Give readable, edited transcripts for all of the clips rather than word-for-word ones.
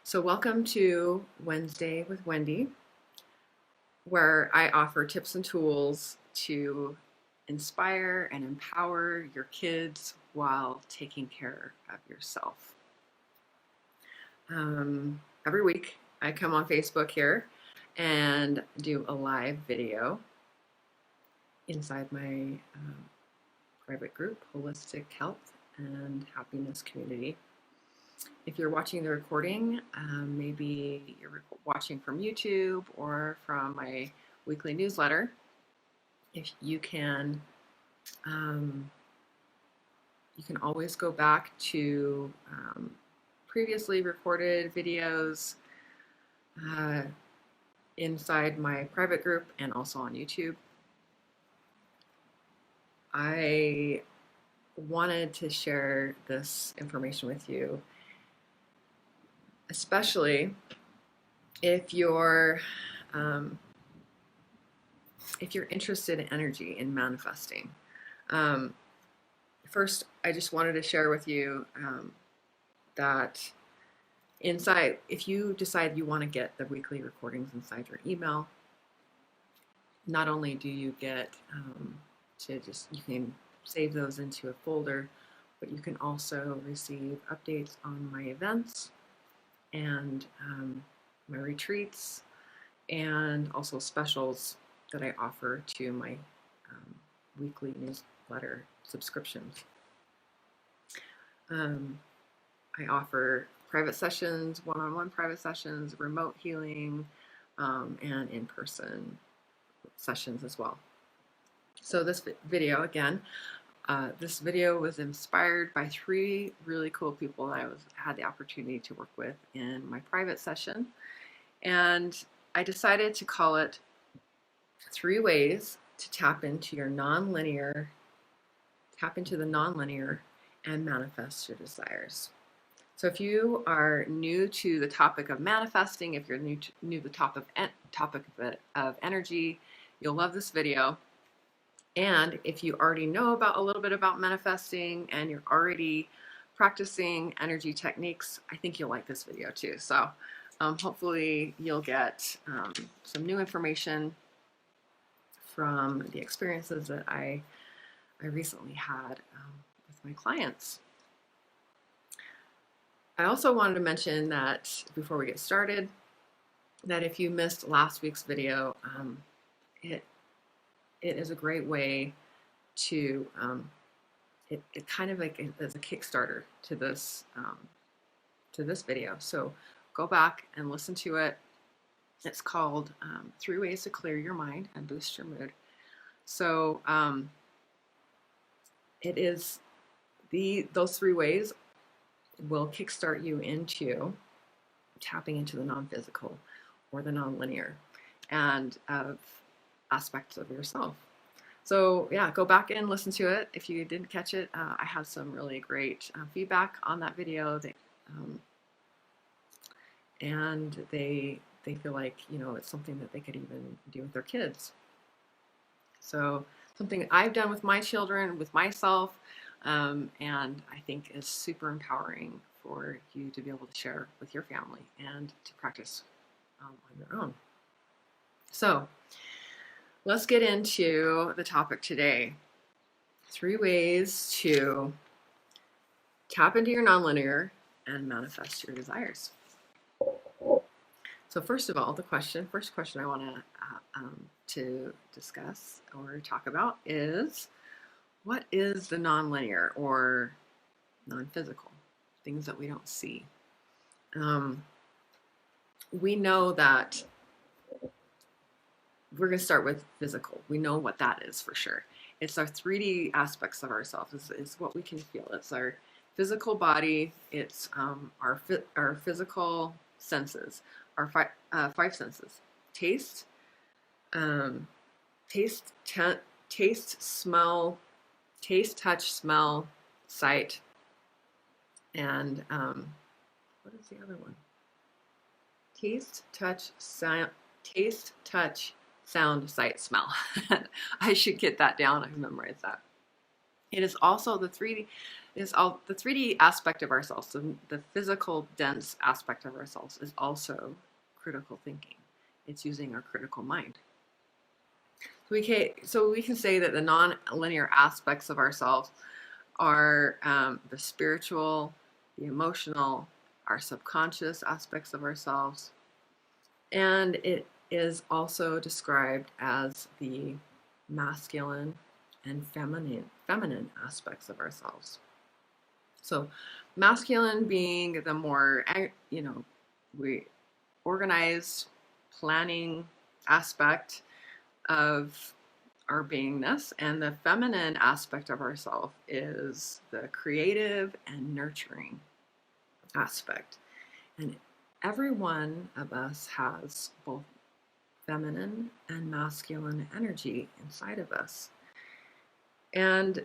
So, welcome to Wednesday with Wendy, where I offer tips and tools to inspire and empower your kids while taking care of yourself. Every week, I come on Facebook here and do a live video inside my private group, Holistic Health and Happiness Community. If you're watching the recording, maybe you're watching from YouTube or from my weekly newsletter. If you can always go back to previously recorded videos inside my private group and also on YouTube. I wanted to share this information with you, especially if you're interested in energy, in manifesting. First, I just wanted to share with you that inside, if you decide you want to get the weekly recordings inside your email, not only do you get you can save those into a folder, but you can also receive updates on my events and my retreats, and also specials that I offer to my weekly newsletter subscriptions. I offer private sessions, one-on-one private sessions, remote healing, and in-person sessions as well. So this video, again, this video was inspired by 3 really cool people that I had the opportunity to work with in my private session. And I decided to call it 3 ways to tap into the non-linear and manifest your desires. So if you are new to the topic of manifesting, if you're new to the topic of energy, you'll love this video. And if you already know a little bit about manifesting and you're already practicing energy techniques, I think you'll like this video too. So hopefully you'll get some new information from the experiences that I recently had with my clients. I also wanted to mention that before we get started, that if you missed last week's video, it is a great way to it kind of like as a Kickstarter to this video. So go back and listen to it. It's called 3 Ways to Clear Your Mind and Boost Your Mood. So it is those 3 ways will kickstart you into tapping into the non-physical or the non-linear and of aspects of yourself. So yeah, go back and listen to it. If you didn't catch it, I have some really great feedback on that video. And they feel like, it's something that they could even do with their kids. So something I've done with my children, with myself, and I think is super empowering for you to be able to share with your family and to practice on your own. So let's get into the topic today. 3 ways to tap into your nonlinear and manifest your desires. So first of all, the first question I want to discuss or talk about is, what is the nonlinear or non-physical, things that we don't see? We know that we're going to start with physical. We know what that is for sure. It's our 3D aspects of ourselves. It's what we can feel. It's our physical body. It's our physical senses, our 5 senses: taste, touch, smell, sight, and what is the other one? Taste, touch, sound, sight, smell. I should get that down. I memorized that. It is also the 3D is all the 3D aspect of ourselves. So the physical dense aspect of ourselves is also critical thinking. It's using our critical mind. So we can say that the non-linear aspects of ourselves are the spiritual, the emotional, our subconscious aspects of ourselves, and it is also described as the masculine and feminine aspects of ourselves. So masculine being the more, we organized, planning aspect of our beingness, and the feminine aspect of ourself is the creative and nurturing aspect. And every one of us has both feminine and masculine energy inside of us. And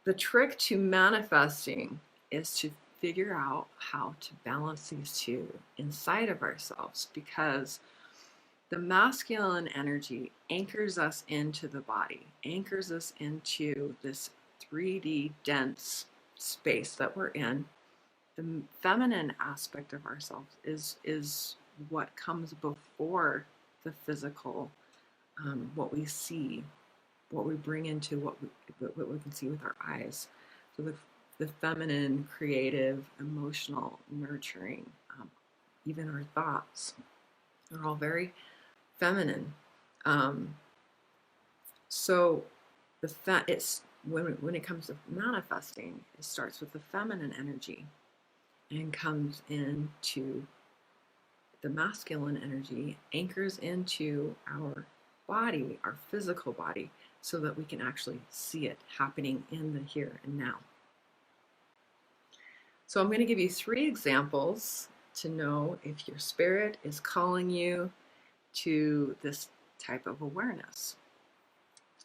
the trick to manifesting is to figure out how to balance these two inside of ourselves, because the masculine energy anchors us into the body, anchors us into this 3D dense space that we're in. The feminine aspect of ourselves is what comes before the physical, what we see, what we bring into what we can see with our eyes. So the feminine, creative, emotional, nurturing, even our thoughts are all very feminine. So it's when it comes to manifesting, it starts with the feminine energy and comes into the masculine energy, anchors into our body, our physical body, so that we can actually see it happening in the here and now. So I'm going to give you 3 examples to know if your spirit is calling you to this type of awareness.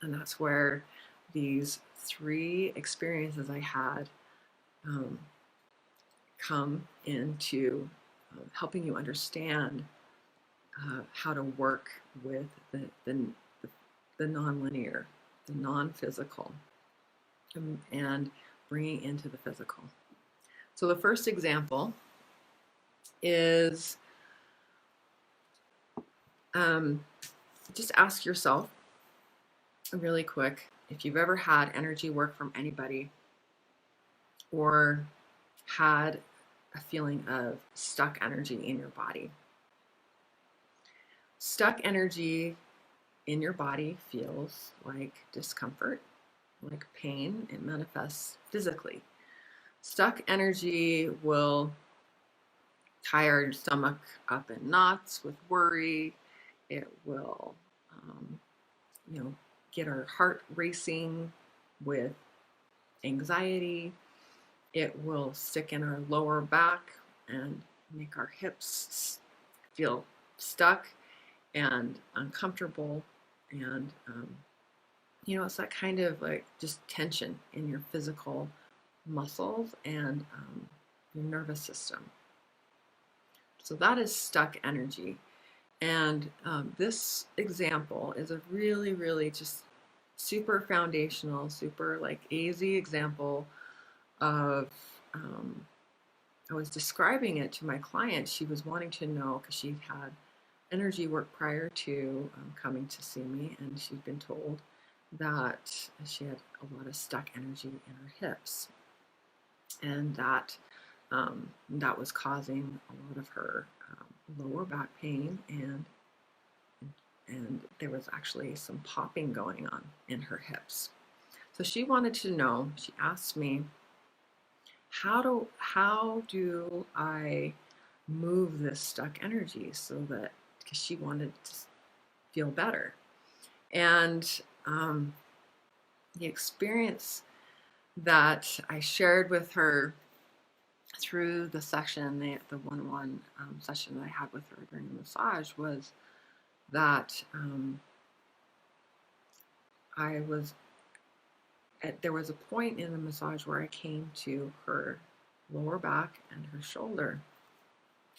And that's where these 3 experiences I had come into helping you understand how to work with the non-linear, the non-physical, and bringing into the physical. So the first example is just ask yourself really quick if you've ever had energy work from anybody or had a feeling of stuck energy in your body. Stuck energy in your body feels like discomfort, like pain. It manifests physically. Stuck energy will tie our stomach up in knots with worry. It will, get our heart racing with anxiety. It will stick in our lower back and make our hips feel stuck and uncomfortable. And, it's that kind of like just tension in your physical muscles and your nervous system. So that is stuck energy. And this example is a really, really just super foundational, super like easy example of, I was describing it to my client. She was wanting to know, because she had energy work prior to coming to see me, and she'd been told that she had a lot of stuck energy in her hips, and that was causing a lot of her lower back pain, and there was actually some popping going on in her hips. So she wanted to know, she asked me, how do I move this stuck energy so that, because she wanted to feel better. And the experience that I shared with her through the session, the one-on-one session that I had with her during the massage, was that there was a point in the massage where I came to her lower back and her shoulder.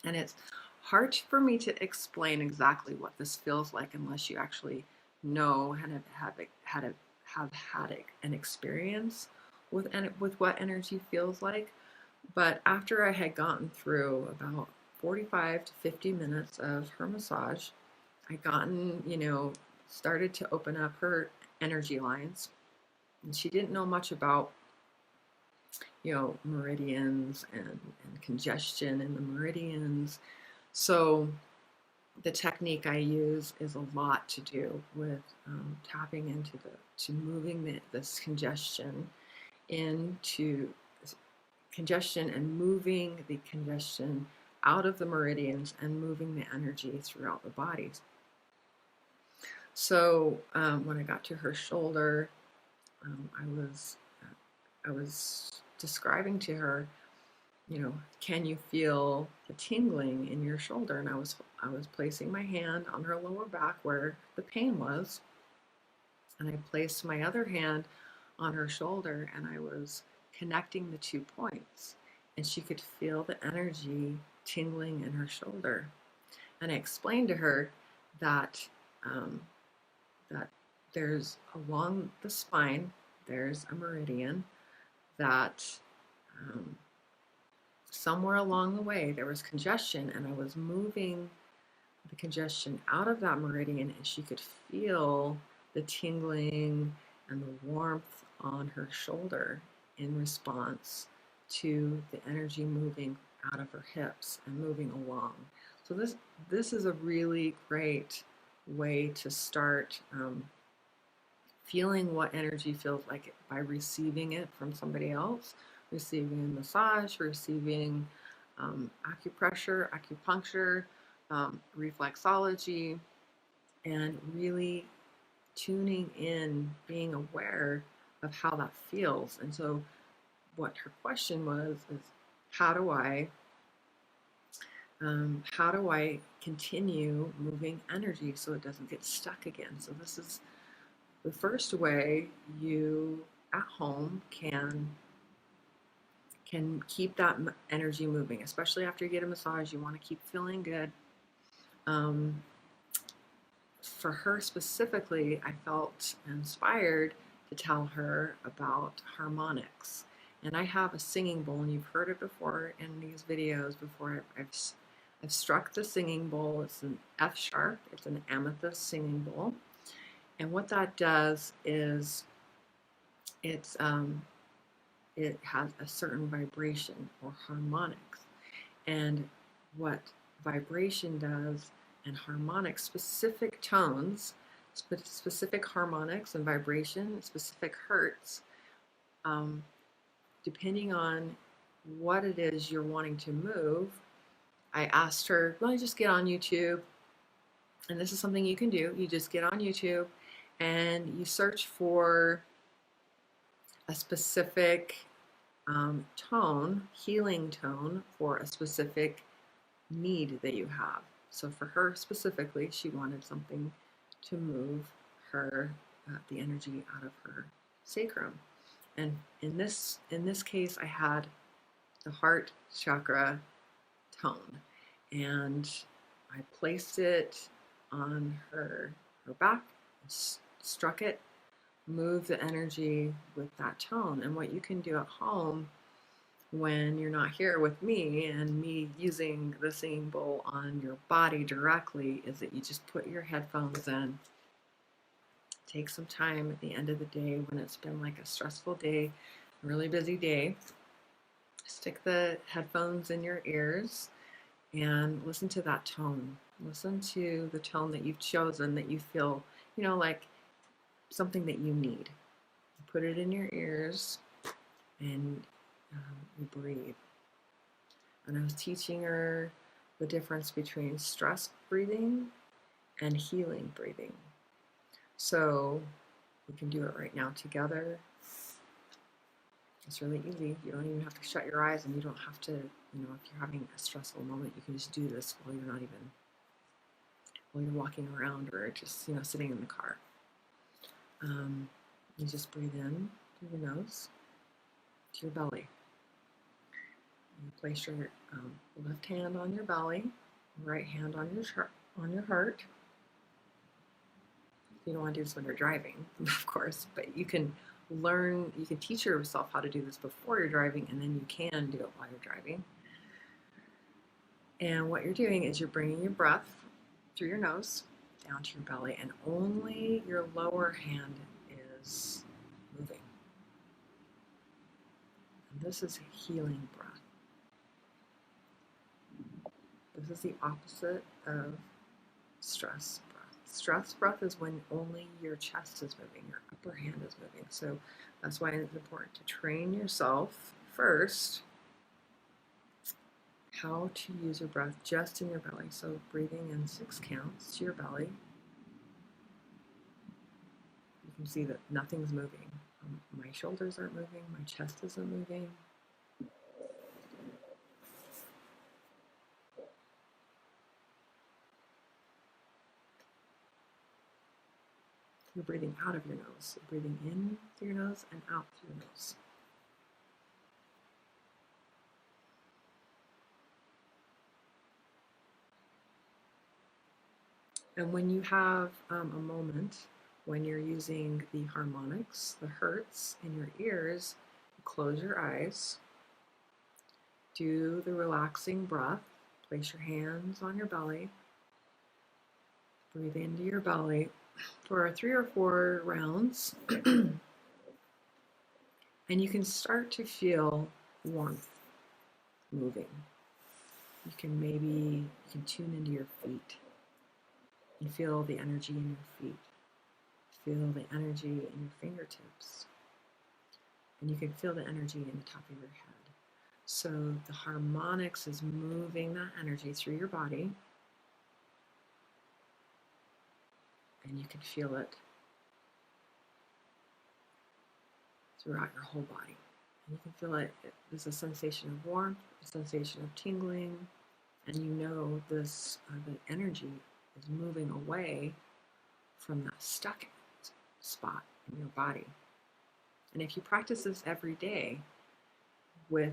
And it's hard for me to explain exactly what this feels like unless you actually know and have have had an experience with what energy feels like. But after I had gotten through about 45 to 50 minutes of her massage, I gotten, started to open up her energy lines. And she didn't know much about, meridians and congestion in the meridians. So the technique I use is a lot to do with tapping into to moving this congestion into congestion and moving the congestion out of the meridians and moving the energy throughout the bodies. So when I got to her shoulder, I was describing to her, can you feel the tingling in your shoulder? And I was placing my hand on her lower back where the pain was, and I placed my other hand on her shoulder, and I was connecting the 2 points, and she could feel the energy tingling in her shoulder. And I explained to her that that there's along the spine, there's a meridian that somewhere along the way there was congestion, and I was moving the congestion out of that meridian, and she could feel the tingling and the warmth on her shoulder in response to the energy moving out of her hips and moving along. So this is a really great way to start feeling what energy feels like by receiving it from somebody else, receiving a massage, receiving acupressure, acupuncture, reflexology, and really tuning in, being aware of how that feels. And so what her question was is, how do I continue moving energy so it doesn't get stuck again? So this is the first way you at home can keep that energy moving, especially after you get a massage. You want to keep feeling good. For her specifically, I felt inspired to tell her about harmonics. And I have a singing bowl, and you've heard it before in these videos before. I've struck the singing bowl. It's an F sharp. It's an amethyst singing bowl. And what that does is it has a certain vibration or harmonics. And what vibration does and harmonics, specific tones, specific harmonics and vibration, specific hertz, depending on what it is you're wanting to move. I asked her, well, just get on YouTube. And this is something you can do. You just get on YouTube and you search for a specific tone, healing tone for a specific need that you have. So for her specifically, she wanted something to move her the energy out of her sacrum. And in this case, I had the heart chakra tone, and I placed it on her back, struck it, moved the energy with that tone. And what you can do at home when you're not here with me and me using the singing bowl on your body directly is that you just put your headphones in, take some time at the end of the day when it's been like a stressful day, a really busy day, stick the headphones in your ears and listen to that tone. Listen to the tone that you've chosen that you feel, like something that you need. You put it in your ears and you breathe. And I was teaching her the difference between stress breathing and healing breathing. So we can do it right now together. It's really easy. You don't even have to shut your eyes, and you don't have to, if you're having a stressful moment, you can just do this while you're walking around or just, sitting in the car. You just breathe in through your nose to your belly. You place your left hand on your belly, right hand on your heart. You don't want to do this when you're driving, of course, but you can learn, you can teach yourself how to do this before you're driving, and then you can do it while you're driving. And what you're doing is you're bringing your breath through your nose down to your belly, and only your lower hand is moving. And this is healing breath. This is the opposite of stress breath. Stress breath is when only your chest is moving, your upper hand is moving. So that's why it's important to train yourself first how to use your breath just in your belly. So breathing in 6 counts to your belly. You can see that nothing's moving. My shoulders aren't moving, my chest isn't moving. You're breathing out of your nose. You're breathing in through your nose and out through your nose. And when you have a moment when you're using the harmonics, the hertz in your ears, close your eyes, do the relaxing breath, place your hands on your belly, breathe into your belly for 3 or 4 rounds, and you can start to feel warmth moving. You can tune into your feet and feel the energy in your feet. Feel the energy in your fingertips. And you can feel the energy in the top of your head. So the harmonics is moving that energy through your body. And you can feel it throughout your whole body. And you can feel it. There's a sensation of warmth, a sensation of tingling, and you know this the energy is moving away from that stuck spot in your body. And if you practice this every day with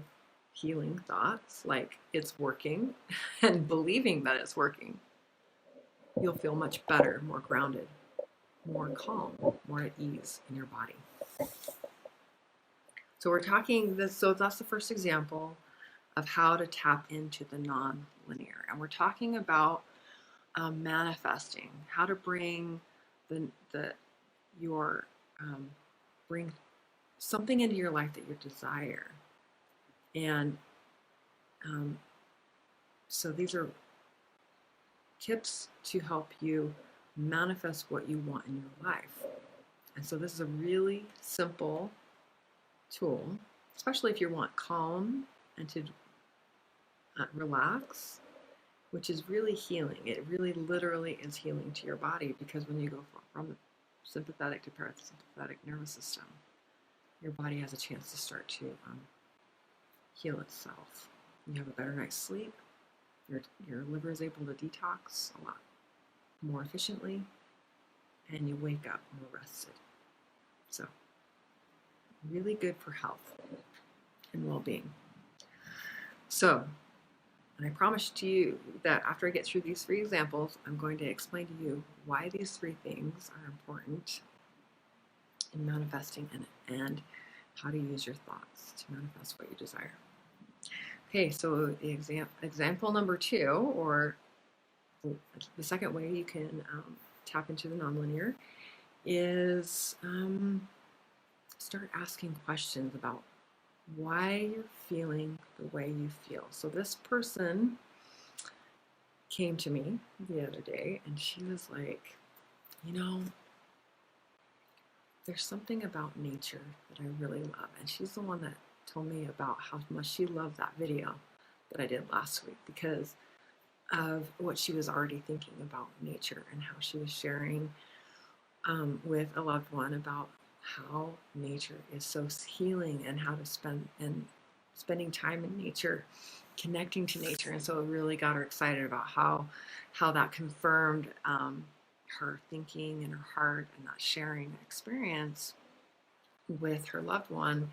healing thoughts, like it's working, and believing that it's working, you'll feel much better, more grounded, more calm, more at ease in your body. So we're talking this, so that's the first example of how to tap into the non-linear. And we're talking about manifesting, how to bring bring something into your life that you desire. And so these are tips to help you manifest what you want in your life. And so this is a really simple tool, especially if you want calm and to relax, which is really healing. It really literally is healing to your body, because when you go from the sympathetic to parasympathetic nervous system, your body has a chance to start to heal itself. You have a better night's sleep. Your liver is able to detox a lot more efficiently, and you wake up more rested. So really good for health and well-being. So, and I promise to you that after I get through these 3 examples, I'm going to explain to you why these 3 things are important in manifesting and how to use your thoughts to manifest what you desire. Okay, so the example number 2, or the second way you can tap into the nonlinear, is start asking questions about why you're feeling the way you feel. So this person came to me the other day, and she was like, there's something about nature that I really love. And she's the one that told me about how much she loved that video that I did last week, because of what she was already thinking about nature, and how she was sharing with a loved one about how nature is so healing, and how to spending time in nature, connecting to nature. And so it really got her excited about how that confirmed her thinking in her heart, and that sharing experience with her loved one,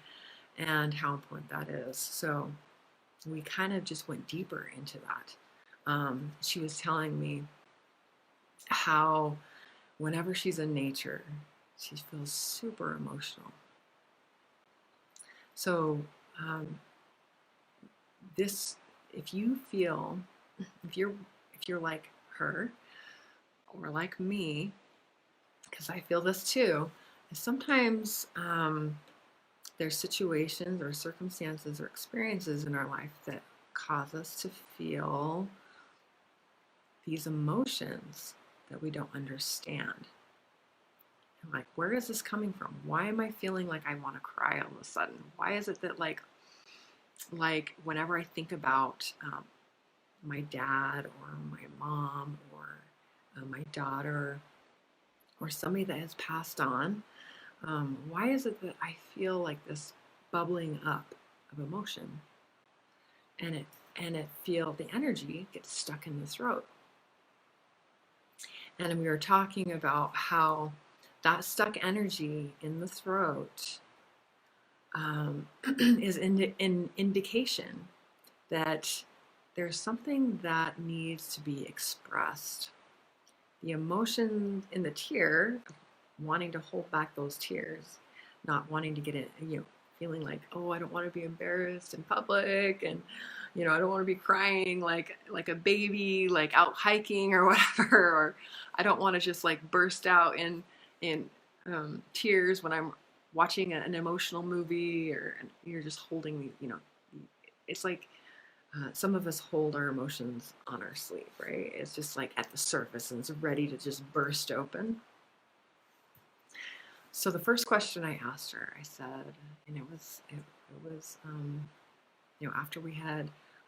and how important that is. So we kind of just went deeper into that. She was telling me how whenever she's in nature, she feels super emotional. So this, if you feel, if you're like her or like me, because I feel this too, is sometimes there's situations or circumstances or experiences in our life that cause us to feel these emotions that we don't understand. And like, where is this coming from? Why am I feeling like I want to cry all of a sudden? Why is it that like whenever I think about my dad or my mom or my daughter or somebody that has passed on, why is it that I feel like this bubbling up of emotion, and it feel the energy gets stuck in the throat? And we were talking about how that stuck energy in the throat is an indication that there's something that needs to be expressed. The emotion in the tear, wanting to hold back those tears, not wanting to get it, feeling like, oh, I don't want to be embarrassed in public, and I don't want to be crying like a baby, like out hiking or whatever, or I don't want to just like burst out in tears when I'm watching an emotional movie, or you're just holding, it's like some of us hold our emotions on our sleeve, right? It's just like at the surface and it's ready to just burst open. So the first question I asked her, I said, and it was after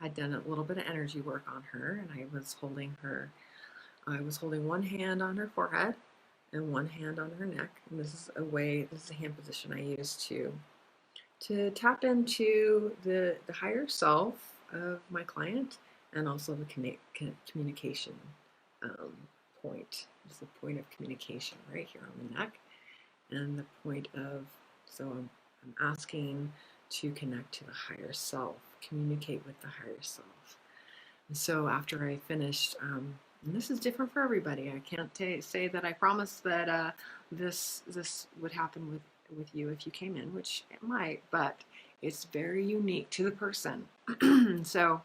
I'd done a little bit of energy work on her, and I was holding one hand on her forehead and one hand on her neck. And this is a hand position I use to tap into the higher self of my client, and also the communication point. It's the point of communication right here on the neck, and the point of, so I'm asking to connect to the higher self, communicate with the higher self. And so after I finished, and this is different for everybody. I can't say that I promise that this would happen with you if you came in, which it might, but it's very unique to the person. So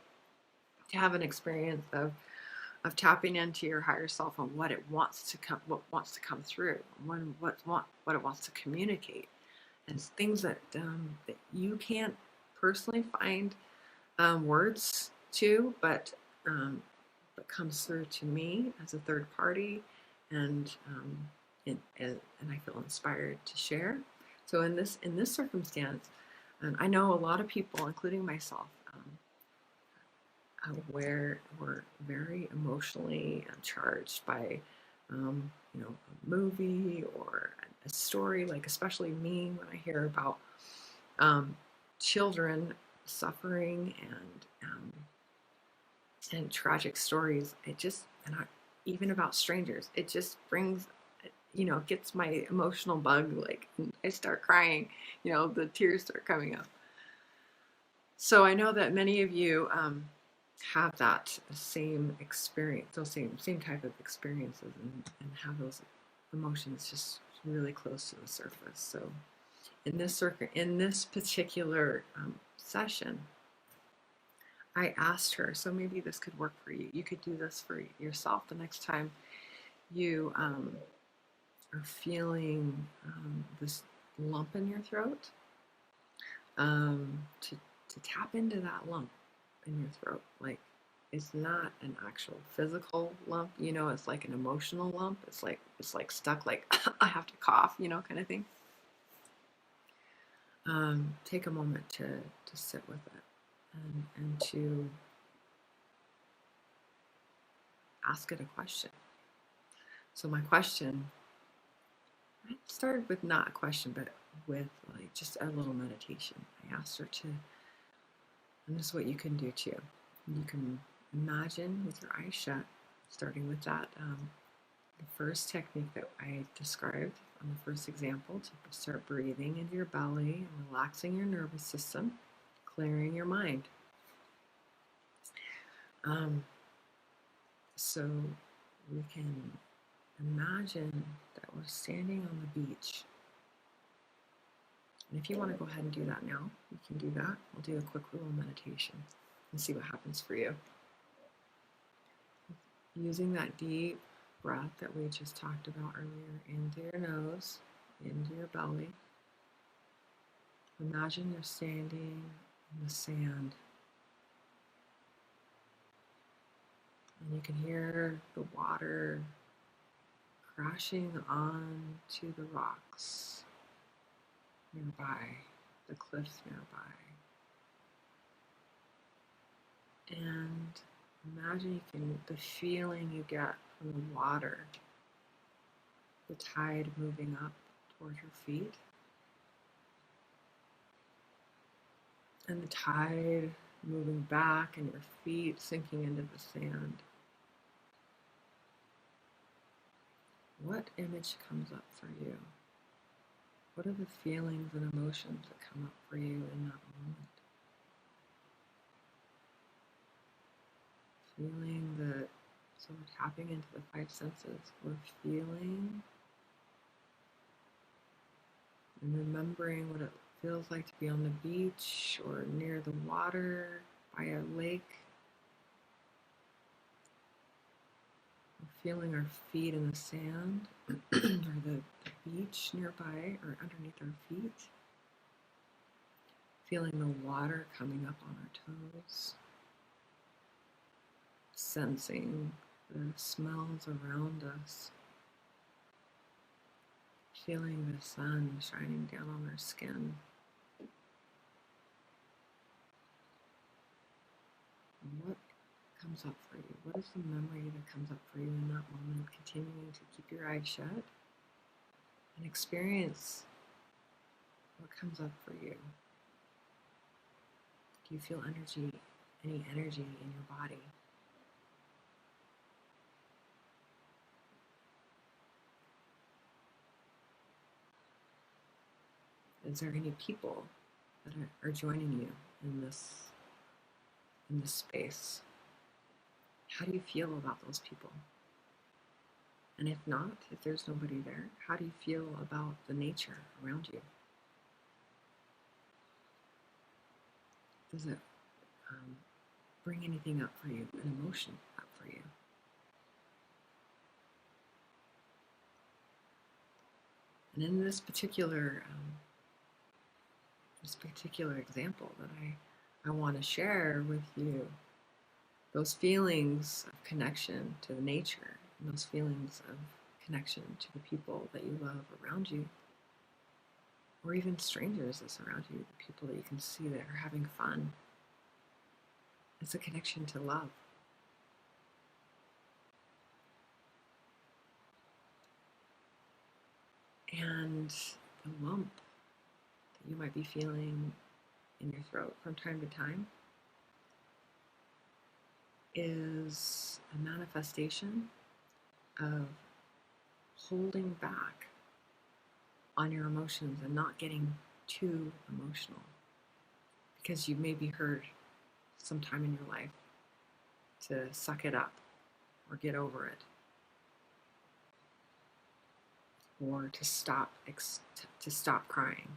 to have an experience of tapping into your higher self and what wants to come through, what it wants to communicate, and things that you can't personally find words to, but comes through to me as a third party, and I feel inspired to share. So in this circumstance, and I know a lot of people, including myself, where we're very emotionally charged by a movie or a story, like especially me when I hear about children suffering and tragic stories. Even about strangers, it just brings, gets my emotional bug, like I start crying, the tears start coming up. So I know that many of you have that same experience, those same type of experiences, and have those emotions just really close to the surface. So in this particular session, I asked her, so maybe this could work for you. You could do this for yourself the next time you are feeling this lump in your throat, to tap into that lump in your throat. Like, it's not an actual physical lump, it's like an emotional lump. It's like stuck, like I have to cough, kind of thing. Take a moment to sit with it, and to ask it a question. So my question, I started with not a question, but with like just a little meditation. I asked her to, and this is what you can do too. You can imagine with your eyes shut, starting with that, the first technique that I described on the first example, to start breathing into your belly and relaxing your nervous system, clearing your mind. So we can imagine that we're standing on the beach. And if you want to go ahead and do that now, you can do that. We'll do a quick little meditation and see what happens for you. Using that deep breath that we just talked about earlier into your nose, into your belly. Imagine you're standing in the sand. And you can hear the water crashing onto the rocks nearby, the cliffs nearby. And imagine the feeling you get from the water, the tide moving up towards your feet, and the tide moving back and your feet sinking into the sand. What image comes up for you? What are the feelings and emotions that come up for you in that moment? Feeling that, so we're tapping into the five senses. We're feeling and remembering what it feels like to be on the beach or near the water, by a lake. We're feeling our feet in the sand or the beach nearby or underneath our feet. Feeling the water coming up on our toes. Sensing the smells around us. Feeling the sun shining down on our skin. What comes up for you? What is the memory that comes up for you in that moment? Continuing to keep your eyes shut and experience what comes up for you. Do you feel energy, any energy in your body? Is there any people that are joining you in this space? How do you feel about those people? And if not, if there's nobody there, how do you feel about the nature around you? Does it bring anything up for you, an emotion up for you? And in this particular example that I want to share with you, those feelings of connection to the nature and those feelings of connection to the people that you love around you, or even strangers that surround you, the people that you can see that are having fun. It's a connection to love. And the lump that you might be feeling in your throat from time to time is a manifestation of holding back on your emotions and not getting too emotional, because you maybe heard sometime in your life to suck it up or get over it, or to stop crying.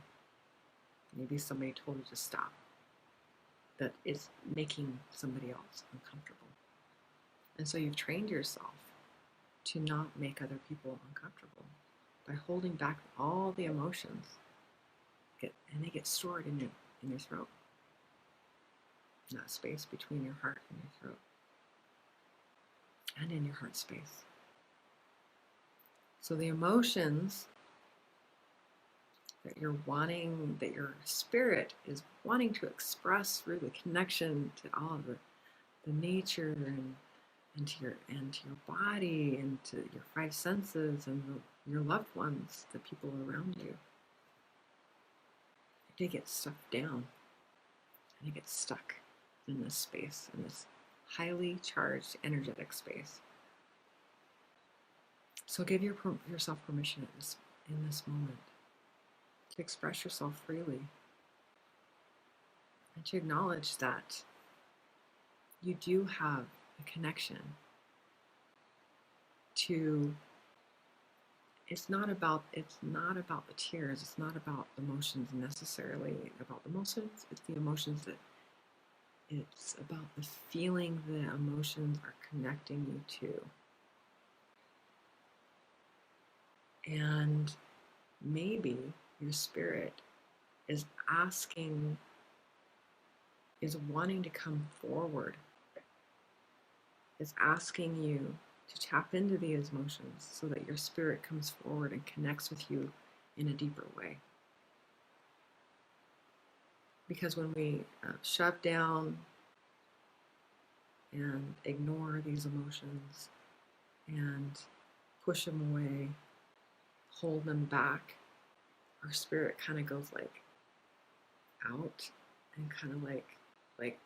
Maybe somebody told you to stop. That is making somebody else uncomfortable. And so you've trained yourself to not make other people uncomfortable by holding back all the emotions, and they get stored in your throat, in that space between your heart and your throat, and in your heart space. So the emotions that you're wanting, that your spirit is wanting to express through the connection to all of the nature and to your body and to your five senses and your loved ones, the people around you, they get stuffed down and you get stuck in this space, in this highly charged energetic space. So give yourself permission in this moment to express yourself freely and to acknowledge that you do have a connection to it's not about the tears, it's not about emotions necessarily about the emotions, it's the emotions that it's about the feeling the emotions are connecting you to. And maybe your spirit is asking, is wanting to come forward, is asking you to tap into these emotions so that your spirit comes forward and connects with you in a deeper way. Because when we shove down and ignore these emotions and push them away, hold them back, our spirit kind of goes like out and kind of like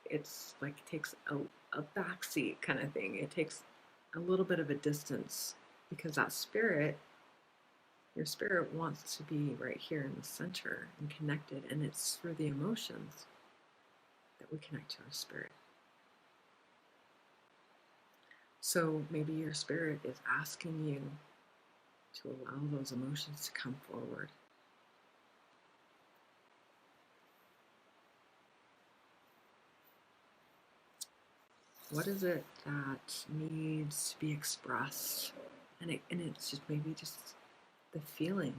it's like it takes a backseat kind of thing. It takes a little bit of a distance because that spirit, your spirit wants to be right here in the center and connected, and it's through the emotions that we connect to our spirit. So maybe your spirit is asking you to allow those emotions to come forward. What is it that needs to be expressed? And it's just maybe just the feeling.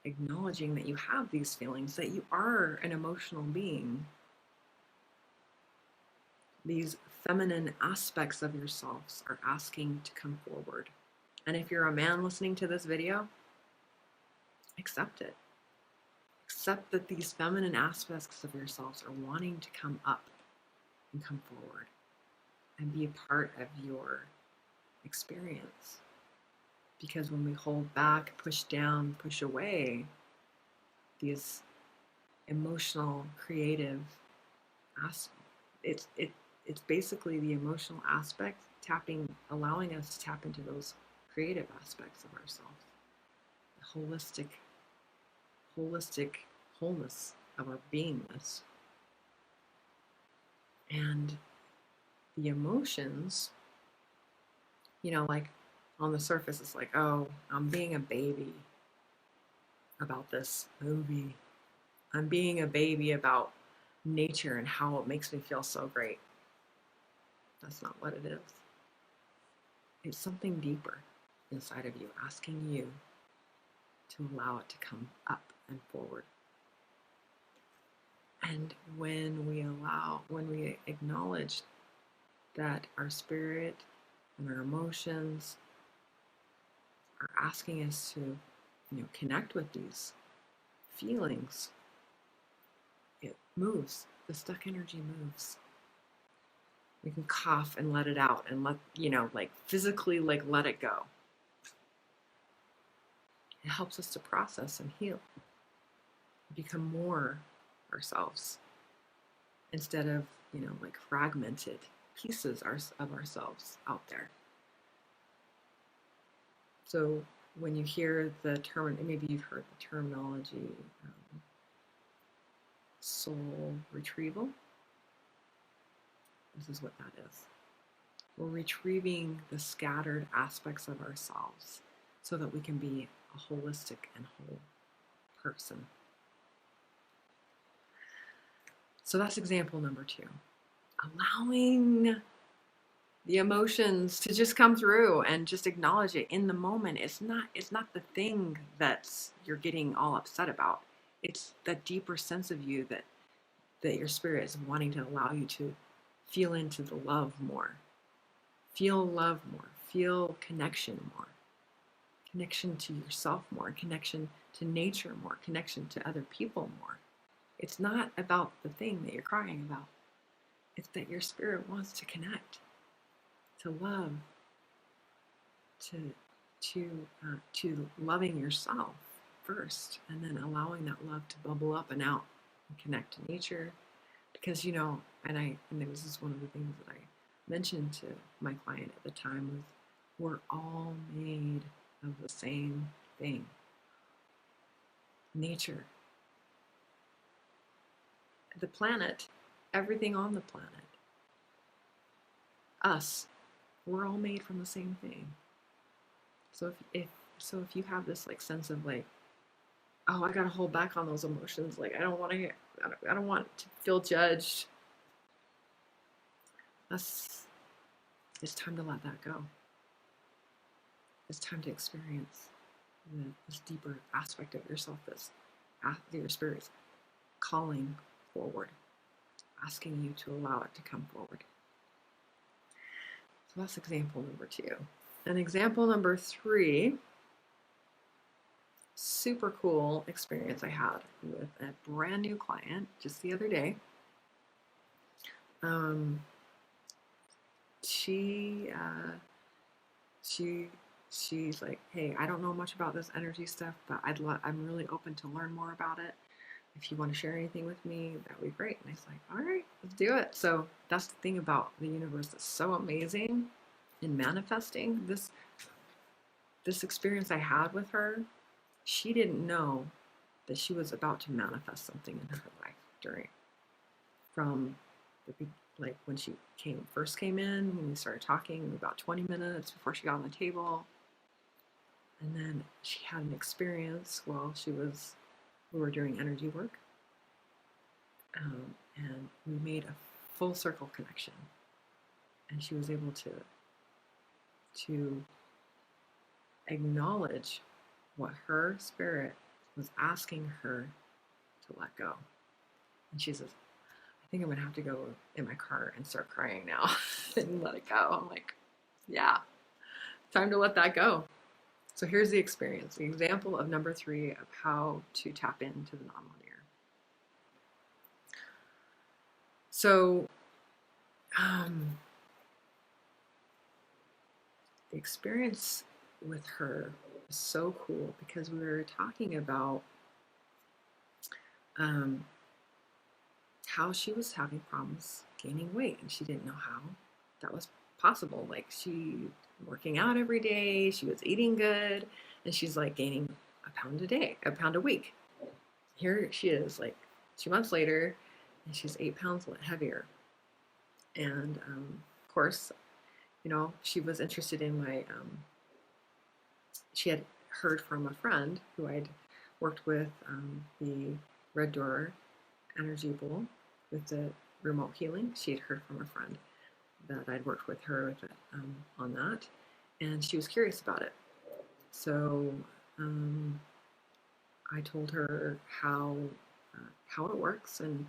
Acknowledging that you have these feelings, that you are an emotional being. These feminine aspects of yourselves are asking to come forward. And if you're a man listening to this video, accept it. Accept that these feminine aspects of yourselves are wanting to come up and come forward and be a part of your experience. Because when we hold back, push down, push away, these emotional, creative aspects, it's basically the emotional aspect allowing us to tap into those creative aspects of ourselves, the holistic wholeness of our beingness. And the emotions, like on the surface, it's like, oh, I'm being a baby about this movie. I'm being a baby about nature and how it makes me feel so great. That's not what it is. It's something deeper inside of you, asking you to allow it to come up and forward. And when we acknowledge that our spirit and our emotions are asking us to, connect with these feelings, it moves. The stuck energy moves. We can cough and let it out and physically let it go. It helps us to process and heal, become more ourselves instead of, fragmented pieces of ourselves out there. So when you hear the term, maybe you've heard the terminology, soul retrieval. This is what that is. We're retrieving the scattered aspects of ourselves so that we can be a holistic and whole person. So that's example number 2. Allowing the emotions to just come through and just acknowledge it in the moment. It's not the thing that you're getting all upset about. It's that deeper sense of you that your spirit is wanting to allow you to feel into the love more. Feel love more. Feel connection more. Connection to yourself more. Connection to nature more. Connection to other people more. It's not about the thing that you're crying about. It's that your spirit wants to connect, to love, to loving yourself first, and then allowing that love to bubble up and out and connect to nature. Because and this is one of the things that I mentioned to my client at the time was, we're all made of the same thing. Nature, the planet, everything on the planet, us, we're all made from the same thing. So if So if you have this like sense of like, oh, I gotta hold back on those emotions, like I don't want to, I don't want to feel judged. That's It's time to let that go. It's time to experience this deeper aspect of yourself, this your spirit's calling forward, asking you to allow it to come forward. So that's example number 2. And example number 3, super cool experience I had with a brand new client just the other day. Um, she she's like, hey, I don't know much about this energy stuff, but I'm really open to learn more about it. If you want to share anything with me, that would be great. And I was like, all right, let's do it. So that's the thing about the universe that's so amazing in manifesting. This experience I had with her, she didn't know that she was about to manifest something in her life from the like when she first came in, when we started talking about 20 minutes before she got on the table. And then she had an experience while we were doing energy work. And we made a full circle connection. And she was able to acknowledge what her spirit was asking her to let go. And she says, I think I'm gonna have to go in my car and start crying now and let it go. I'm like, yeah, time to let that go. So here's the experience, the example of number 3 of how to tap into the nonlinear. So the experience with her was so cool because we were talking about how she was having problems gaining weight, and she didn't know how that was possible. Like, she working out every day, she was eating good, and she's like gaining a pound a week. Here she is, like 2 months later, and she's 8 pounds heavier. And of course, she was interested in she had heard from a friend who I'd worked with, the Red Door energy bowl with the remote healing. She had heard from a friend that I'd worked with her on that, and she was curious about it. So I told her how it works, and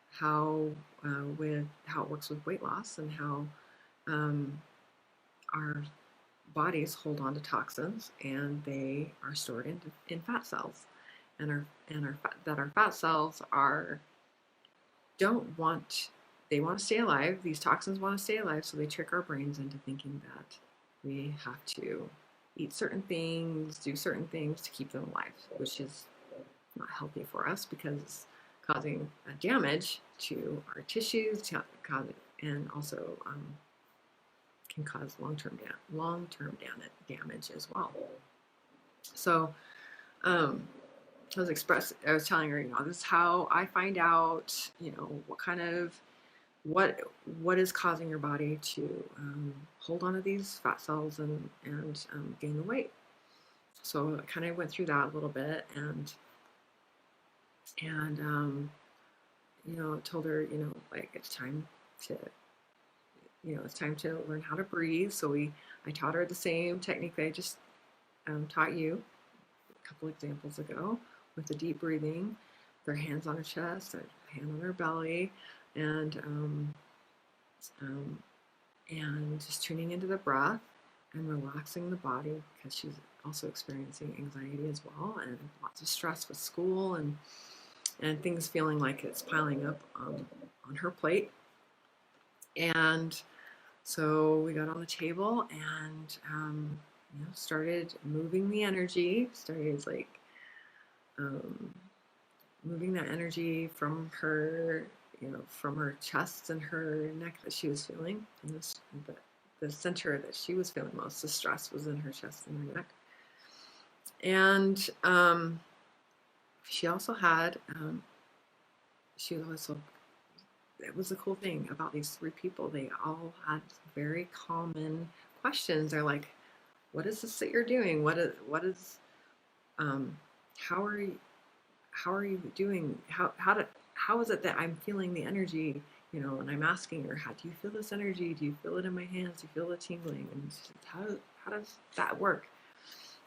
how it works with weight loss, and how our bodies hold on to toxins, and they are stored in fat cells, and our fat cells they want to stay alive. These toxins want to stay alive, so they trick our brains into thinking that we have to eat certain things, do certain things to keep them alive, which is not healthy for us because it's causing damage to our tissues, and also can cause long-term damage as well. So I was telling her, this is how I find out, what is causing your body to hold on to these fat cells and gain the weight. So I kind of went through that a little bit, and told her, like, it's time to learn how to breathe. So I taught her the same technique that I just taught you a couple examples ago, with the deep breathing, their hands on her chest, their hand on her belly, and just tuning into the breath and relaxing the body, because she's also experiencing anxiety as well, and lots of stress with school, and things feeling like it's piling up on her plate. And so we got on the table and started moving the energy, moving that energy from her, from her chest and her neck that she was feeling, and the center that she was feeling most, the stress, was in her chest and her neck. And she also had, it was a cool thing about these 3 people. They all had very common questions. They're like, what is this that you're doing? Um, how are you doing? How is it that I'm feeling the energy? And I'm asking her, how do you feel this energy? Do you feel it in my hands? Do you feel the tingling? And she says, how does that work?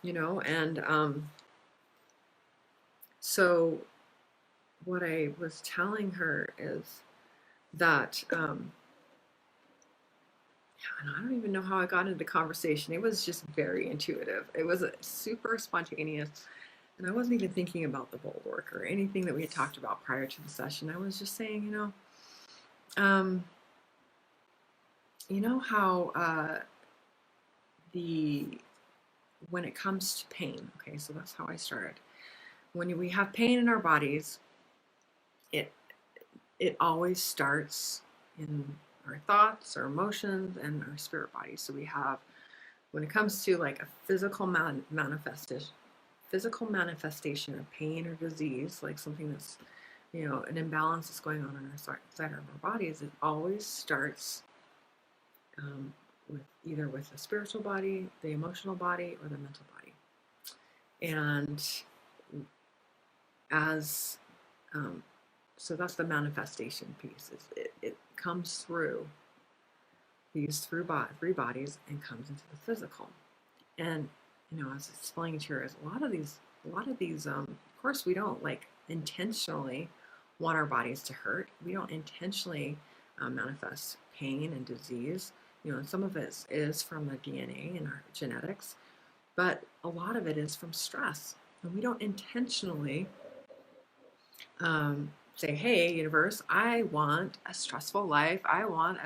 And so what I was telling her is that, and I don't even know how I got into the conversation. It was just very intuitive. It was super spontaneous. And I wasn't even thinking about the bold work or anything that we had talked about prior to the session. I was just saying, um, how when it comes to pain, okay, so that's how I started. When we have pain in our bodies, it it always starts in our thoughts, our emotions, and our spirit body. So we have, when it comes to like a physical manifestation of pain or disease, like something that's, an imbalance that's going on in our side of our bodies, it always starts with the spiritual body, the emotional body, or the mental body. And as so that's the manifestation piece. It comes through these three bodies and comes into the physical. And I was explaining to her, is a lot of these of course we don't like intentionally want our bodies to hurt. We don't intentionally manifest pain and disease. And some of it is from the DNA and our genetics, but a lot of it is from stress. And we don't intentionally say, hey, universe, I want a stressful life. I want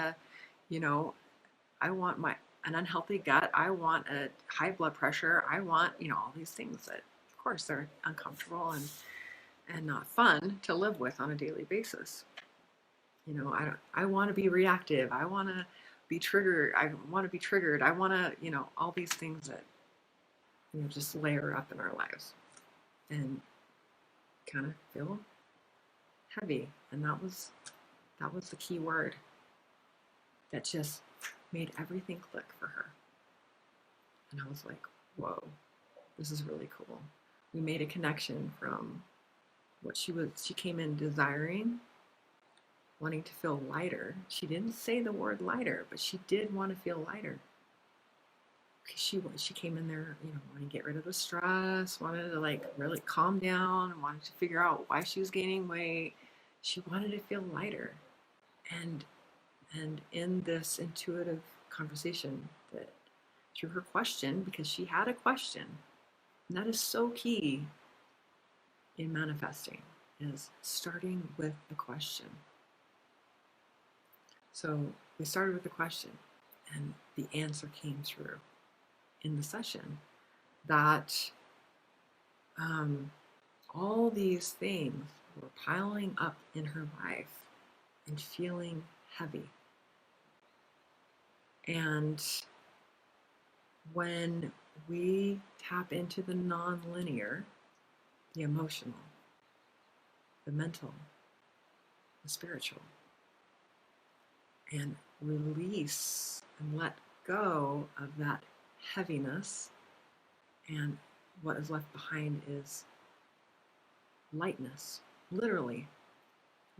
I want an unhealthy gut. I want a high blood pressure. I want, all these things that, of course, are uncomfortable and not fun to live with on a daily basis. I want to be reactive. I want to be triggered. I want to be triggered. I want to, all these things that, just layer up in our lives and kind of feel heavy. And that was the key word that just made everything click for her. And I was like, whoa, this is really cool. We made a connection from what she came in desiring, wanting to feel lighter. She didn't say the word lighter, but she did want to feel lighter. Because she came in there, wanting to get rid of the stress, wanted to like really calm down, and wanted to figure out why she was gaining weight. She wanted to feel lighter. And in this intuitive conversation, that through her question, because she had a question, and that is so key in manifesting, is starting with a question. So we started with the question, and the answer came through in the session that all these things were piling up in her life and feeling heavy. And when we tap into the non-linear, the emotional, the mental, the spiritual, and release and let go of that heaviness, and what is left behind is lightness. Literally,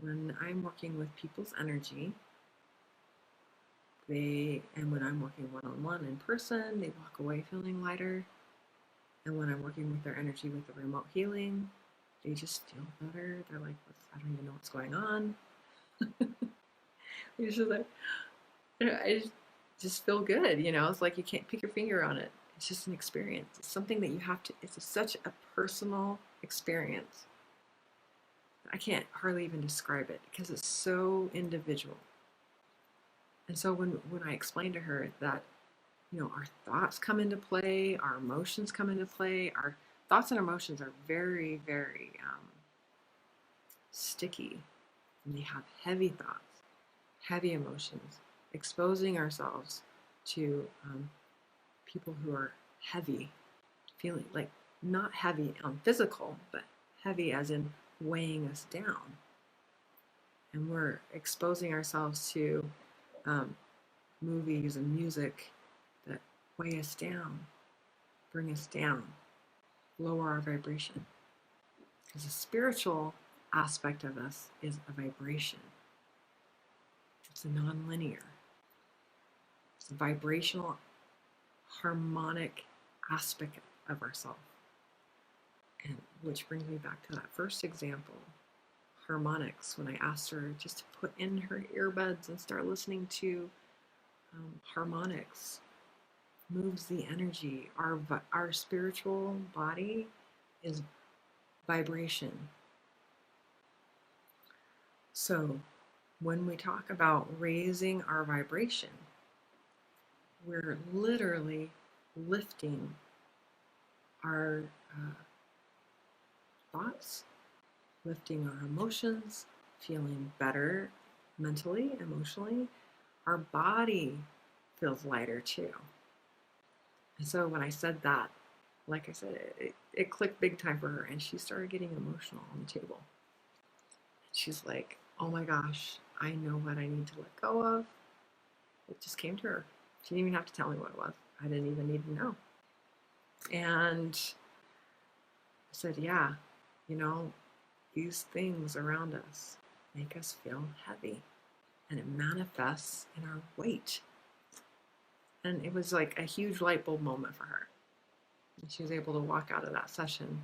when I'm working with people's energy, and when I'm working one-on-one in person, they walk away feeling lighter. And when I'm working with their energy with the remote healing, they just feel better. They're like, I don't even know what's going on. It's just like, I just feel good. It's like you can't pick your finger on it. It's just an experience. It's something that you have to, it's such a personal experience. I can't hardly even describe it because it's so individual. And so when I explained to her that, our thoughts come into play, our emotions come into play, our thoughts and emotions are very, very sticky. And they have heavy thoughts, heavy emotions, exposing ourselves to people who are heavy, feeling like not heavy on physical, but heavy as in weighing us down. And we're exposing ourselves to movies and music that weigh us down. bring us down, lower our vibration. Because the spiritual aspect of us is a vibration. It's a non-linear. It's a vibrational, harmonic aspect of ourselves. And which brings me back to that first example, harmonics, when I asked her just to put in her earbuds and start listening to harmonics. Moves the energy. Our spiritual body is vibration. So when we talk about raising our vibration, we're literally lifting our thoughts, lifting our emotions, feeling better mentally, emotionally. Our body feels lighter too. And so when I said that, like I said, it clicked big time for her, and she started getting emotional on the table. She's like, oh my gosh, I know what I need to let go of. It just came to her. She didn't even have to tell me what it was. I didn't even need to know. And I said, yeah, you know, these things around us make us feel heavy, and it manifests in our weight. And it was like a huge light bulb moment for her. And she was able to walk out of that session,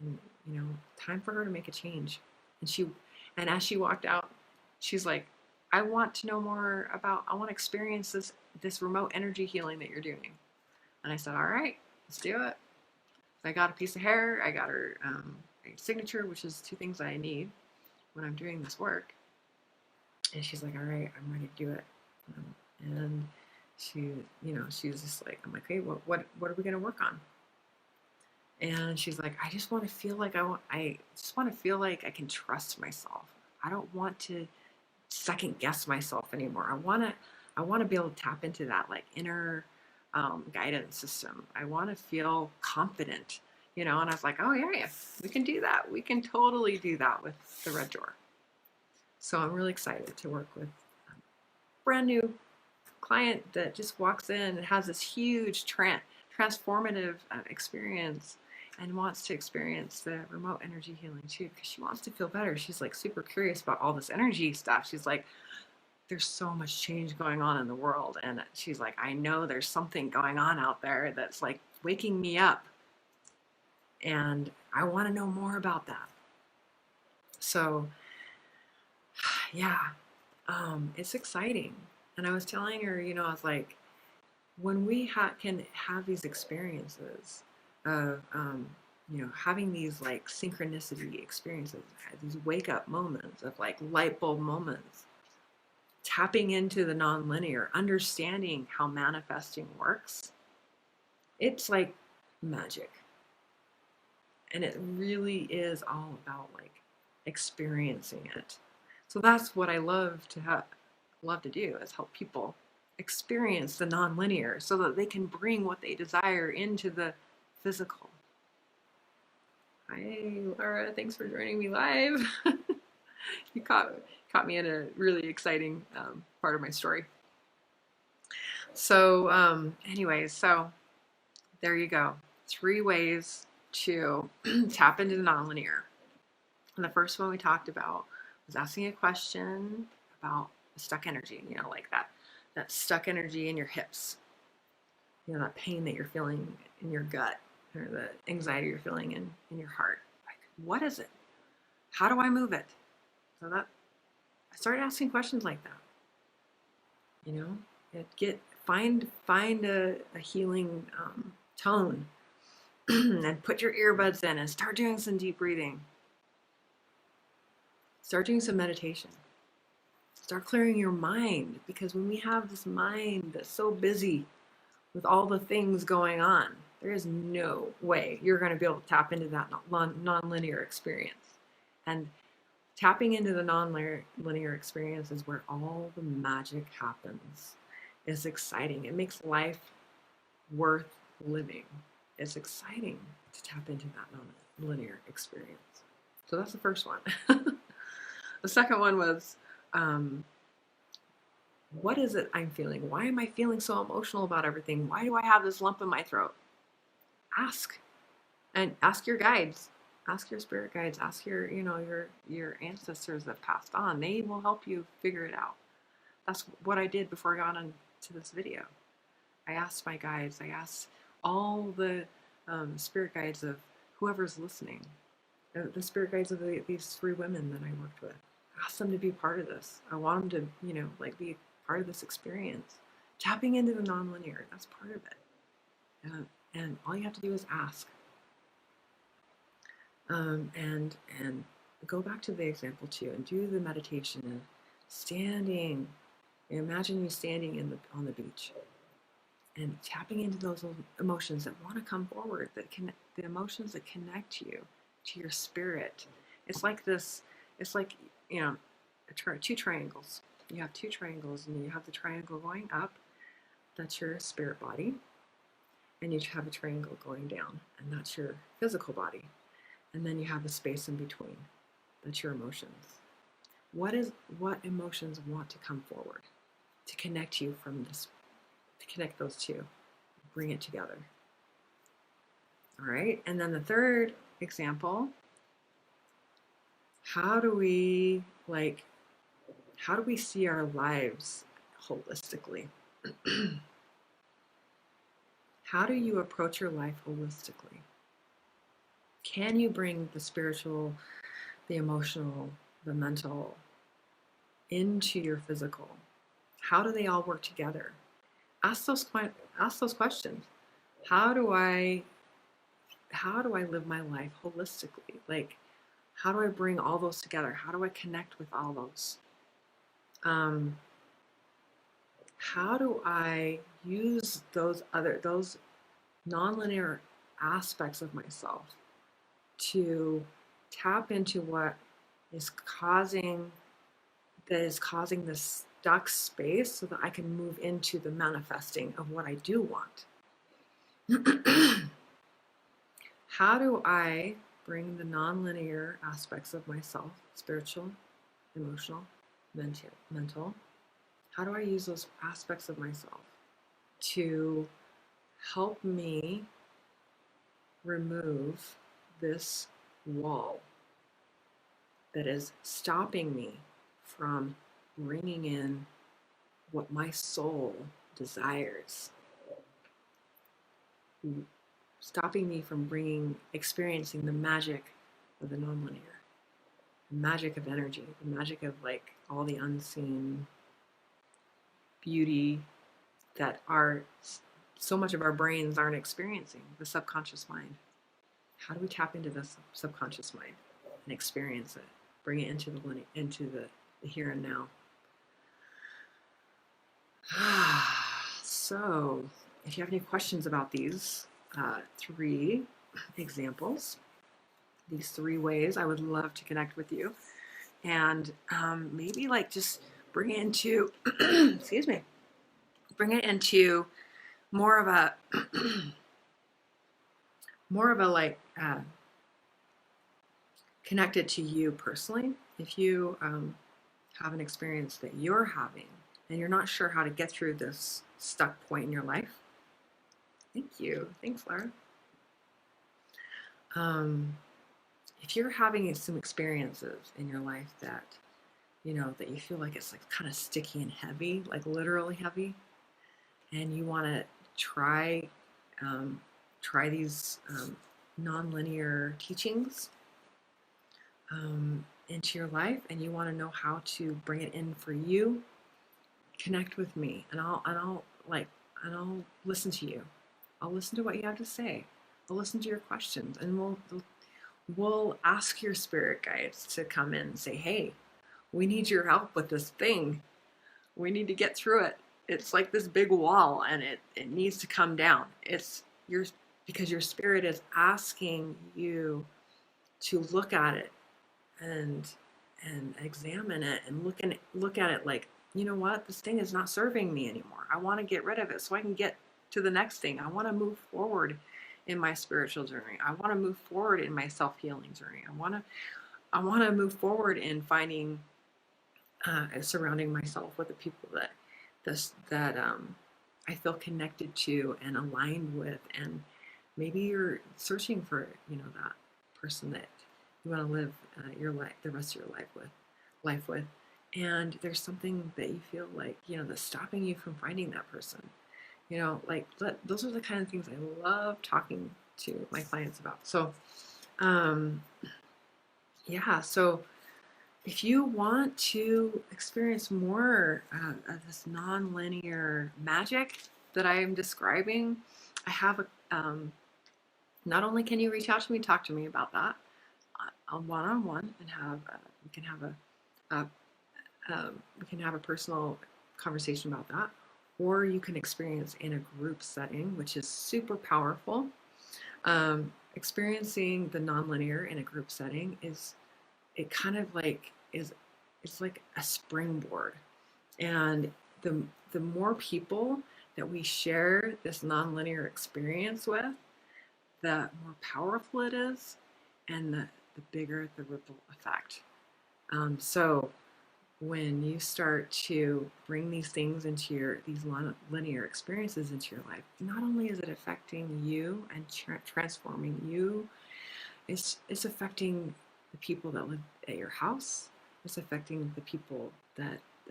and, you know, time for her to make a change. And as she walked out, she's like, I want to know more about, I want to experience this remote energy healing that you're doing. And I said, all right, let's do it. So I got a piece of hair. I got her a signature, which is 2 things I need when I'm doing this work. And she's like, all right, I'm ready to do it. And she, you know, she was just like, I'm like, hey, what are we going to work on? And she's like, I just want to feel like I just want to feel like I can trust myself. I don't want to second guess myself anymore. I want to be able to tap into that like inner guidance system. I want to feel confident, you know. And I was like, oh yeah, we can do that. We can totally do that with the red door. So I'm really excited to work with a brand new client that just walks in and has this huge transformative experience, and wants to experience the remote energy healing too, because she wants to feel better. She's like super curious about all this energy stuff. She's like, there's so much change going on in the world, and she's like, I know there's something going on out there that's like waking me up, and I want to know more about that. So yeah, it's exciting. And I was telling her, you know, I was like, when we can have these experiences of, you know, having these like synchronicity experiences, these wake up moments of like light bulb moments, tapping into the nonlinear, understanding how manifesting works, it's like magic. And it really is all about like experiencing it. So that's what I love to do, is help people experience the nonlinear so that they can bring what they desire into the physical. Hi, Laura. Thanks for joining me live. You caught me in a really exciting part of my story. So anyways, so there you go. 3 ways to tap into the nonlinear. And the first one we talked about was asking a question about stuck energy, you know, like that stuck energy in your hips, you know, that pain that you're feeling in your gut, or the anxiety you're feeling in your heart. Like, what is it? How do I move it? So that I started asking questions like that. You know, find a healing tone, and put your earbuds in and start doing some deep breathing. Start doing some meditation. Start clearing your mind, because when we have this mind that's so busy with all the things going on, there is no way you're going to be able to tap into that non-linear experience. And tapping into the non-linear experience is where all the magic happens. It's exciting. It makes life worth living. It's exciting to tap into that non-linear experience. So that's the first one. The second one was, what is it I'm feeling? Why am I feeling so emotional about everything? Why do I have this lump in my throat? ask, and ask your guides, ask your spirit guides, ask your, your ancestors that passed on. They will help you figure it out. That's what I did before I got into this video. I asked my guides, I asked all the spirit guides of whoever's listening, the spirit guides of these three women that I worked with. I asked them to be part of this. I want them to, be part of this experience. Tapping into the nonlinear, that's part of it. And all you have to do is ask. And go back to the example too, and do the meditation and standing. Imagine you standing on the beach and tapping into those emotions that want to come forward, the emotions that connect you to your spirit. It's like this. It's like two triangles. You have two triangles, and you have the triangle going up. That's your spirit body, and you have a triangle going down, and that's your physical body. And then you have the space in between. That's your emotions. What emotions want to come forward to connect you to connect those two, bring it together. All right. And then the third example, how do we see our lives holistically? How do you approach your life holistically? Can you bring the spiritual, the emotional, the mental into your physical? How do they all work together? Ask those questions. How do I live my life holistically? Like, how do I bring all those together? How do I connect with all those? How do I use those nonlinear aspects of myself to tap into what is causing this stuck space so that I can move into the manifesting of what I do want? How do I bring the nonlinear aspects of myself, spiritual, emotional, mental? How do I use those aspects of myself to help me remove this wall that is stopping me from bringing in what my soul desires, stopping me from experiencing the magic of the nonlinear, the magic of energy, the magic of all the unseen beauty that so much of our brains aren't experiencing, the subconscious mind. How do we tap into the subconscious mind and experience it, bring it into the here and now? So, if you have any questions about these three examples, these three ways, I would love to connect with you, and maybe just bring it into, excuse me, bring it into more of a connected to you personally. If you have an experience that you're having and you're not sure how to get through this stuck point in your life, thank you. Thanks, Laura. If you're having some experiences in your life that that you feel like it's kind of sticky and heavy, like literally heavy, and you want to try these nonlinear teachings into your life, and you want to know how to bring it in for you, connect with me, and I'll listen to you. I'll listen to what you have to say. I'll listen to your questions, and we'll ask your spirit guides to come in and say, hey, we need your help with this thing. We need to get through it. It's like this big wall, and it needs to come down. Because your spirit is asking you to look at it and examine it and look at it like, you know what, this thing is not serving me anymore. I want to get rid of it so I can get to the next thing. I want to move forward in my spiritual journey. I want to move forward in my self-healing journey. I want to move forward in finding surrounding myself with the people that I feel connected to and aligned with, and Maybe you're searching for, that person that you want to live your life, the rest of your life with, and there's something that you feel like, that's stopping you from finding that person. Those are the kind of things I love talking to my clients about. So, yeah, so if you want to experience more of this non-linear magic that I am describing, I have not only can you reach out to me and talk to me about that on one-on-one, and we can have a personal conversation about that, or you can experience in a group setting, which is super powerful. Experiencing the nonlinear in a group setting it's like a springboard, and the more people that we share this nonlinear experience with, the more powerful it is, and the bigger the ripple effect. So when you start to bring these things into these linear experiences into your life, not only is it affecting you and transforming you, it's affecting the people that live at your house. It's affecting the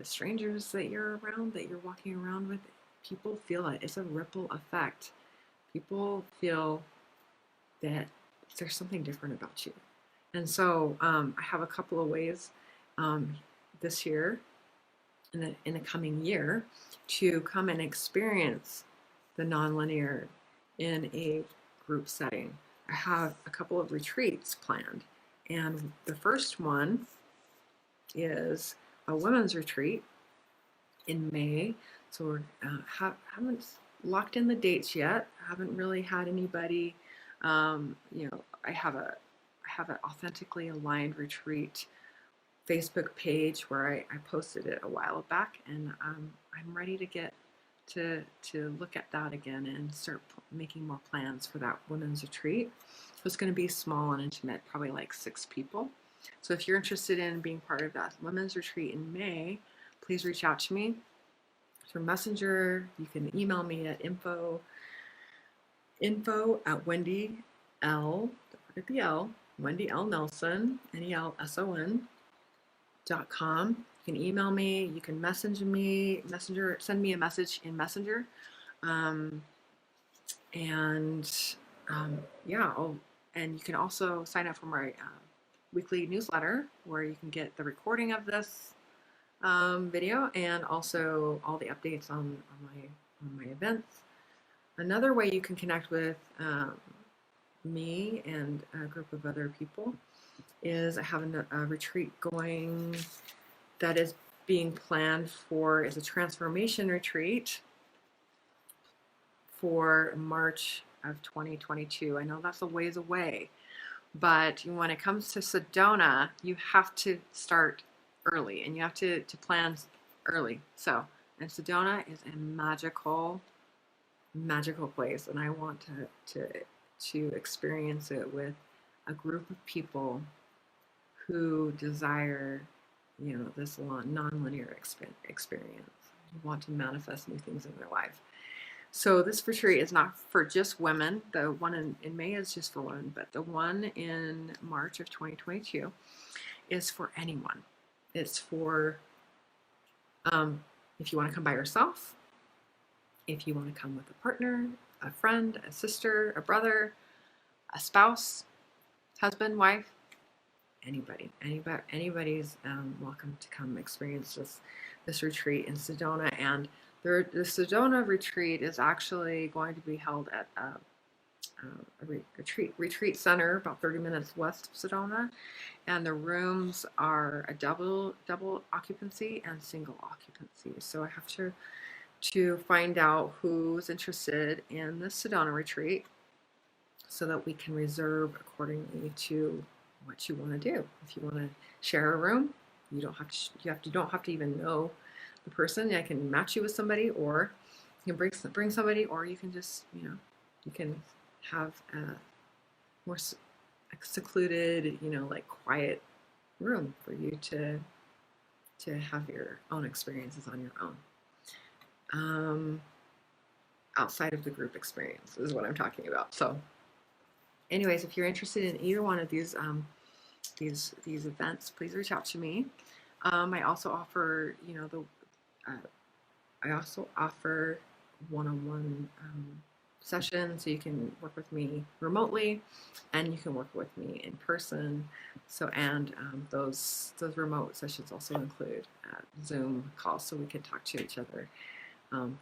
strangers that you're around, that you're walking around with. People feel it. It's a ripple effect. People feel that there's something different about you. And so I have a couple of ways this year, in the coming year, to come and experience the nonlinear in a group setting. I have a couple of retreats planned, and the first one is a women's retreat in May. So we haven't locked in the dates yet. I haven't really had anybody. I have an authentically aligned retreat Facebook page where I posted it a while back, and I'm ready to get to look at that again and start making more plans for that women's retreat. It's going to be small and intimate, probably like 6 people. So if you're interested in being part of that women's retreat in May, please reach out to me through Messenger. You can email me at info at Wendy L, don't forget the L, Wendy L Nelson, NELSON.com. You can email me, you can send me a message in Messenger. And you can also sign up for my weekly newsletter, where you can get the recording of this video and also all the updates on my events. Another way you can connect with me and a group of other people is I have a retreat going that is being planned for, is a transformation retreat for March of 2022. I know that's a ways away, but when it comes to Sedona, you have to start early, and you have to plan early. And Sedona is a magical place, and I want to experience it with a group of people who desire, this non-linear experience, want to manifest new things in their life. So this retreat is not for just women. The one in May is just for women, but the one in March of 2022 is for anyone. It's for if you want to come by yourself, if you want to come with a partner, a friend, a sister, a brother, a spouse, husband, wife, anybody's welcome to come experience this retreat in Sedona. And the Sedona retreat is actually going to be held at a retreat center about 30 minutes west of Sedona, and the rooms are a double occupancy and single occupancy. So I have to find out who's interested in the Sedona retreat, so that we can reserve accordingly to what you want to do. If you want to share a room, you don't have to even know the person. I can match you with somebody, or you can bring somebody, or you can just you can have a more secluded, like quiet room for you to have your own experiences on your own. outside of the group experience is what I'm talking about. So anyways, if you're interested in either one of these events, please reach out to me. I also offer, I also offer one-on-one sessions, so you can work with me remotely, and you can work with me in person. So, and those remote sessions also include Zoom calls, so we can talk to each other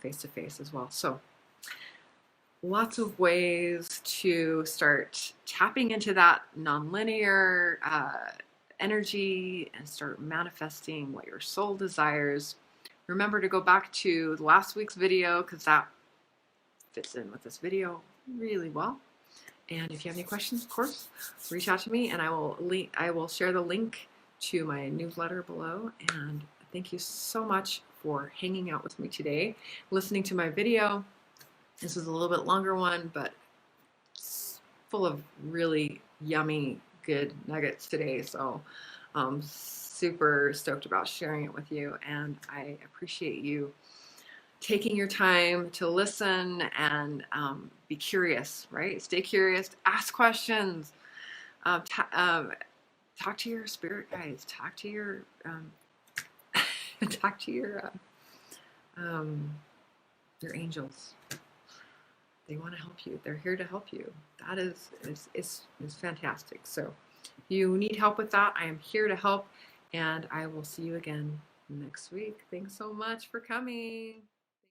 face to face as well. So, lots of ways to start tapping into that nonlinear energy and start manifesting what your soul desires. Remember to go back to last week's video because that fits in with this video really well. And if you have any questions, of course, reach out to me, and I will share the link to my newsletter below. And thank you so much for hanging out with me today, listening to my video. This was a little bit longer one, but it's full of really yummy, good nuggets today. So I'm super stoked about sharing it with you, and I appreciate you taking your time to listen and be curious, right? Stay curious, ask questions, talk to your spirit guides, talk to your angels. They want to help you. They're here to help you. That is fantastic. So if you need help with that, I am here to help, and I will see you again next week. Thanks so much for coming.